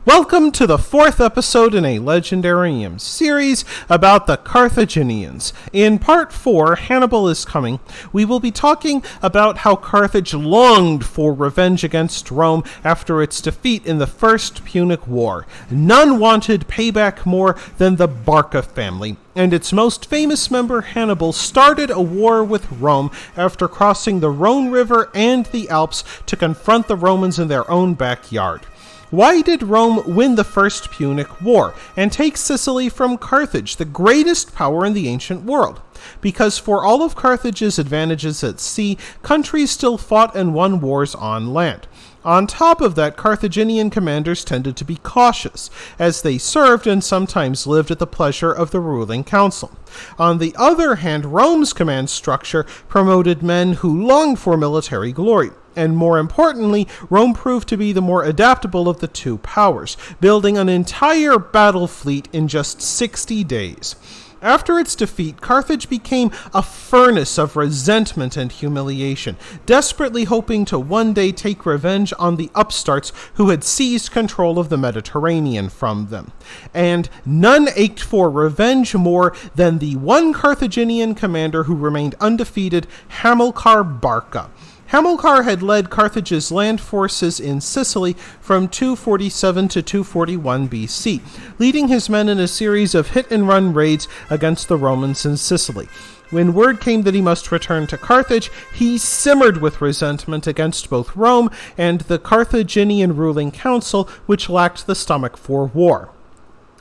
Welcome to the fourth episode in a Legendarium series about the Carthaginians. In part 4, Hannibal is coming, we will be talking about how Carthage longed for revenge against Rome after its defeat in the First Punic War. None wanted payback more than the Barca family, and its most famous member, Hannibal, started a war with Rome after crossing the Rhone River and the Alps to confront the Romans in their own backyard. Why did Rome win the First Punic War and take Sicily from Carthage, the greatest power in the ancient world? Because for all of Carthage's advantages at sea, countries still fought and won wars on land. On top of that, Carthaginian commanders tended to be cautious, as they served and sometimes lived at the pleasure of the ruling council. On the other hand, Rome's command structure promoted men who longed for military glory. And more importantly, Rome proved to be the more adaptable of the two powers, building an entire battle fleet in just 60 days. After its defeat, Carthage became a furnace of resentment and humiliation, desperately hoping to one day take revenge on the upstarts who had seized control of the Mediterranean from them. And none ached for revenge more than the one Carthaginian commander who remained undefeated, Hamilcar Barca. Hamilcar had led Carthage's land forces in Sicily from 247 to 241 BC, leading his men in a series of hit-and-run raids against the Romans in Sicily. When word came that he must return to Carthage, he simmered with resentment against both Rome and the Carthaginian ruling council, which lacked the stomach for war.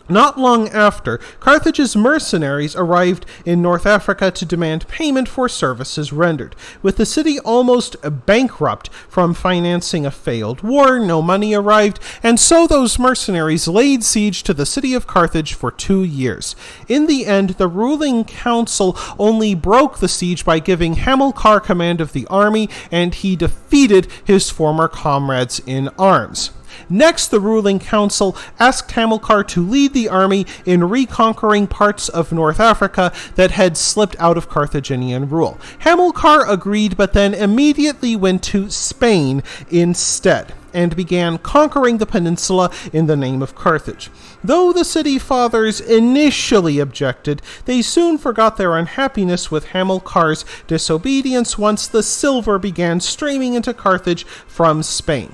Not long after, Carthage's mercenaries arrived in North Africa to demand payment for services rendered. With the city almost bankrupt from financing a failed war, no money arrived, and so those mercenaries laid siege to the city of Carthage for 2 years. In the end, the ruling council only broke the siege by giving Hamilcar command of the army, and he defeated his former comrades in arms. Next, the ruling council asked Hamilcar to lead the army in reconquering parts of North Africa that had slipped out of Carthaginian rule. Hamilcar agreed, but then immediately went to Spain instead and began conquering the peninsula in the name of Carthage. Though the city fathers initially objected, they soon forgot their unhappiness with Hamilcar's disobedience once the silver began streaming into Carthage from Spain.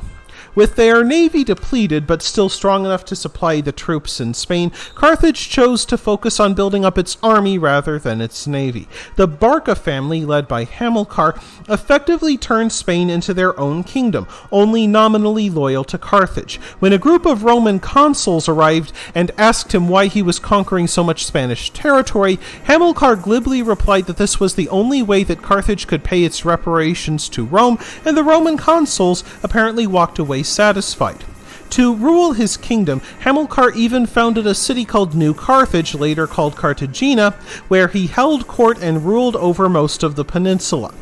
With their navy depleted but still strong enough to supply the troops in Spain, Carthage chose to focus on building up its army rather than its navy. The Barca family, led by Hamilcar, effectively turned Spain into their own kingdom, only nominally loyal to Carthage. When a group of Roman consuls arrived and asked him why he was conquering so much Spanish territory, Hamilcar glibly replied that this was the only way that Carthage could pay its reparations to Rome, and the Roman consuls apparently walked away satisfied. To rule his kingdom, Hamilcar even founded a city called New Carthage, later called Cartagena, where he held court and ruled over most of the peninsula.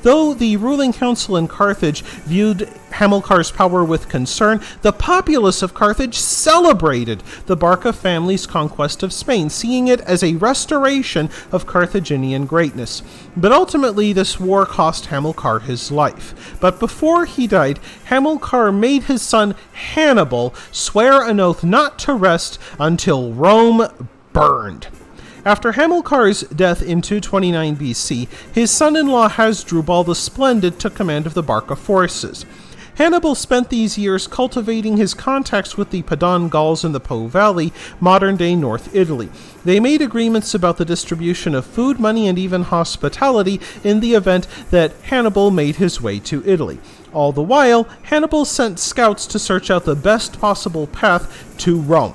Though the ruling council in Carthage viewed Hamilcar's power with concern, the populace of Carthage celebrated the Barca family's conquest of Spain, seeing it as a restoration of Carthaginian greatness. But ultimately, this war cost Hamilcar his life. But before he died, Hamilcar made his son Hannibal swear an oath not to rest until Rome burned. After Hamilcar's death in 229 BC, his son-in-law Hasdrubal the Splendid took command of the Barca forces. Hannibal spent these years cultivating his contacts with the Padan Gauls in the Po Valley, modern-day North Italy. They made agreements about the distribution of food, money, and even hospitality in the event that Hannibal made his way to Italy. All the while, Hannibal sent scouts to search out the best possible path to Rome.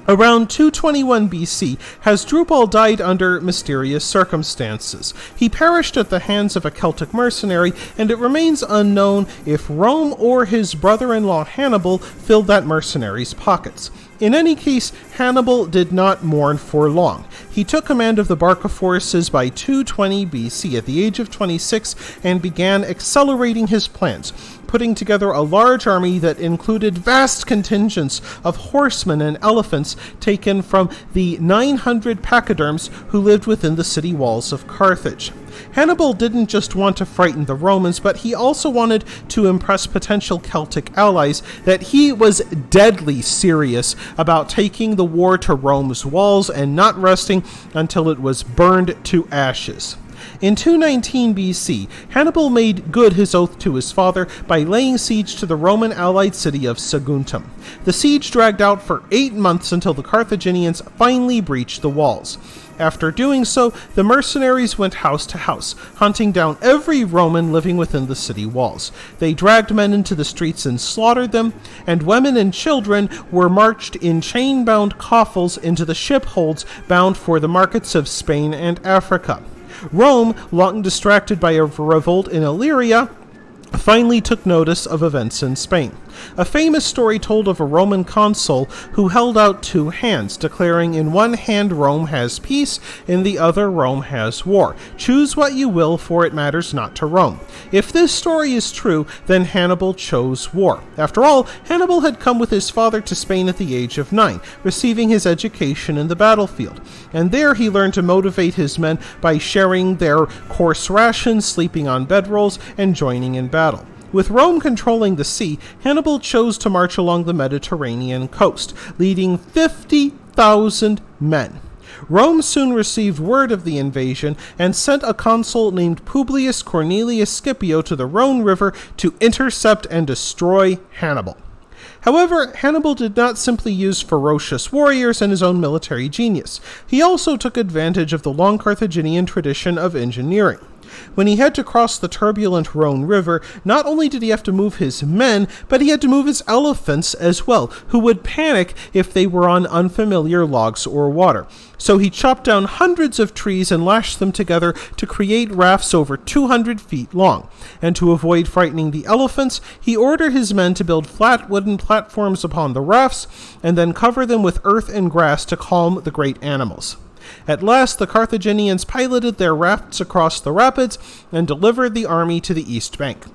Around 221 BC, Hasdrubal died under mysterious circumstances. He perished at the hands of a Celtic mercenary, and it remains unknown if Rome or his brother-in-law Hannibal filled that mercenary's pockets. In any case, Hannibal did not mourn for long. He took command of the Barca forces by 220 BC at the age of 26 and began accelerating his plans, putting together a large army that included vast contingents of horsemen and elephants taken from the 900 pachyderms who lived within the city walls of Carthage. Hannibal didn't just want to frighten the Romans, but he also wanted to impress potential Celtic allies that he was deadly serious about taking the war to Rome's walls and not resting until it was burned to ashes. In 219 BC, Hannibal made good his oath to his father by laying siege to the Roman allied city of Saguntum. The siege dragged out for 8 months until the Carthaginians finally breached the walls. After doing so, the mercenaries went house to house, hunting down every Roman living within the city walls. They dragged men into the streets and slaughtered them, and women and children were marched in chain-bound coffles into the ship holds bound for the markets of Spain and Africa. Rome, long distracted by a revolt in Illyria, finally took notice of events in Spain. A famous story told of a Roman consul who held out 2 hands, declaring in one hand Rome has peace, in the other Rome has war. Choose what you will, for it matters not to Rome. If this story is true, then Hannibal chose war. After all, Hannibal had come with his father to Spain at the age of 9, receiving his education in the battlefield. And there he learned to motivate his men by sharing their coarse rations, sleeping on bedrolls, and joining in battle. With Rome controlling the sea, Hannibal chose to march along the Mediterranean coast, leading 50,000 men. Rome soon received word of the invasion and sent a consul named Publius Cornelius Scipio to the Rhone River to intercept and destroy Hannibal. However, Hannibal did not simply use ferocious warriors and his own military genius. He also took advantage of the long Carthaginian tradition of engineering. When he had to cross the turbulent Rhone River, not only did he have to move his men, but he had to move his elephants as well, who would panic if they were on unfamiliar logs or water. So he chopped down hundreds of trees and lashed them together to create rafts over 200 feet long. And to avoid frightening the elephants, he ordered his men to build flat wooden platforms upon the rafts and then cover them with earth and grass to calm the great animals. At last, the Carthaginians piloted their rafts across the rapids and delivered the army to the east bank.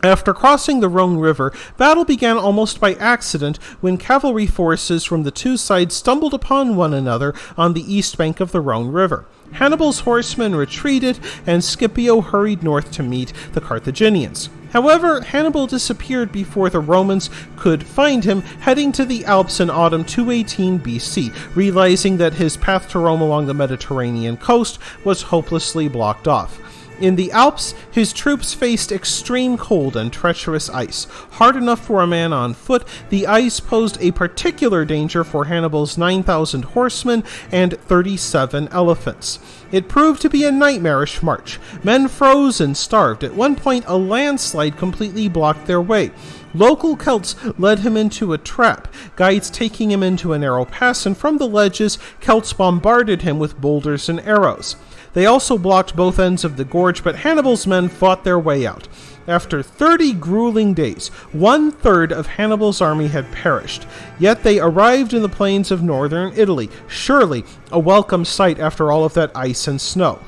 After crossing the Rhone River, battle began almost by accident when cavalry forces from the 2 sides stumbled upon one another on the east bank of the Rhone River. Hannibal's horsemen retreated, and Scipio hurried north to meet the Carthaginians. However, Hannibal disappeared before the Romans could find him, heading to the Alps in autumn 218 BC, realizing that his path to Rome along the Mediterranean coast was hopelessly blocked off. In the Alps, his troops faced extreme cold and treacherous ice. Hard enough for a man on foot, the ice posed a particular danger for Hannibal's 9,000 horsemen and 37 elephants. It proved to be a nightmarish march. Men froze and starved. At one point, a landslide completely blocked their way. Local Celts led him into a trap, guides taking him into a narrow pass, and from the ledges, Celts bombarded him with boulders and arrows. They also blocked both ends of the gorge, but Hannibal's men fought their way out. After 30 grueling days, 1/3 of Hannibal's army had perished. Yet they arrived in the plains of northern Italy, surely a welcome sight after all of that ice and snow.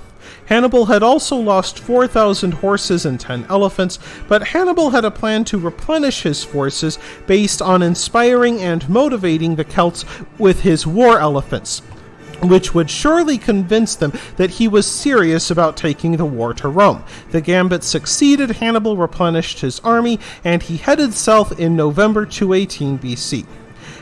Hannibal had also lost 4,000 horses and 10 elephants, but Hannibal had a plan to replenish his forces based on inspiring and motivating the Celts with his war elephants, which would surely convince them that he was serious about taking the war to Rome. The gambit succeeded. Hannibal replenished his army, and he headed south in November 218 BC.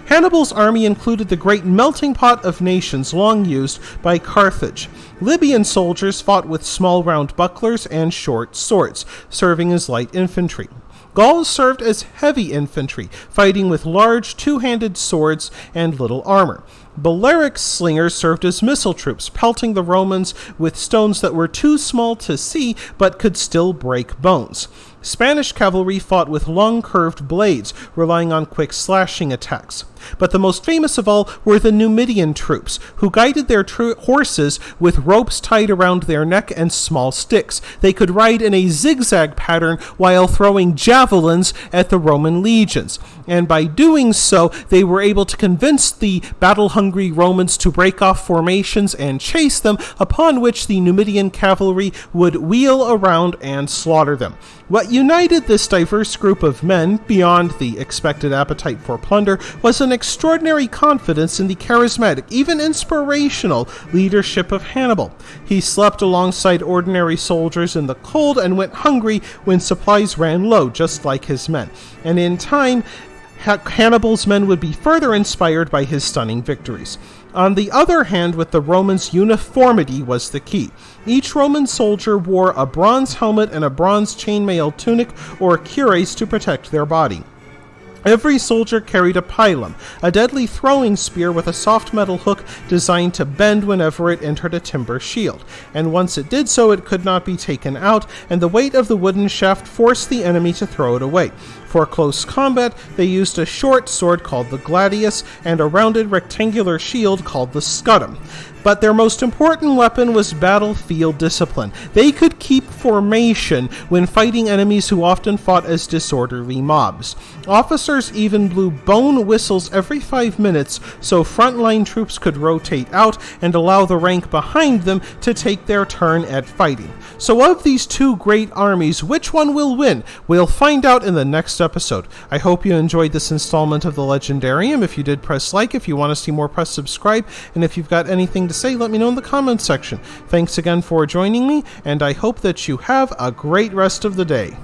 Hannibal's army included the great melting pot of nations long used by Carthage. Libyan soldiers fought with small round bucklers and short swords, serving as light infantry. Gauls served as heavy infantry, fighting with large two-handed swords and little armor. Balearic slingers served as missile troops, pelting the Romans with stones that were too small to see but could still break bones. Spanish cavalry fought with long curved blades, relying on quick slashing attacks. But the most famous of all were the Numidian troops, who guided their horses with ropes tied around their neck and small sticks. They could ride in a zigzag pattern while throwing javelins at the Roman legions, and by doing so, they were able to convince the battle-hungry Romans to break off formations and chase them, upon which the Numidian cavalry would wheel around and slaughter them. What What united this diverse group of men, beyond the expected appetite for plunder, was an extraordinary confidence in the charismatic, even inspirational, leadership of Hannibal. He slept alongside ordinary soldiers in the cold and went hungry when supplies ran low, just like his men. And in time, Hannibal's men would be further inspired by his stunning victories. On the other hand, with the Romans, uniformity was the key. Each Roman soldier wore a bronze helmet and a bronze chainmail tunic or cuirass to protect their body. Every soldier carried a pilum, a deadly throwing spear with a soft metal hook designed to bend whenever it entered a timber shield, and once it did so, it could not be taken out, and the weight of the wooden shaft forced the enemy to throw it away. For close combat, they used a short sword called the gladius and a rounded rectangular shield called the scutum. But their most important weapon was battlefield discipline. They could keep formation when fighting enemies who often fought as disorderly mobs. Officers even blew bone whistles every 5 minutes so frontline troops could rotate out and allow the rank behind them to take their turn at fighting. So of these two great armies, which one will win? We'll find out in the next episode. I hope you enjoyed this installment of the Legendarium. If you did, press like. If you want to see more, press subscribe. And if you've got anything to say, let me know in the comments section. Thanks again for joining me, and I hope that you have a great rest of the day.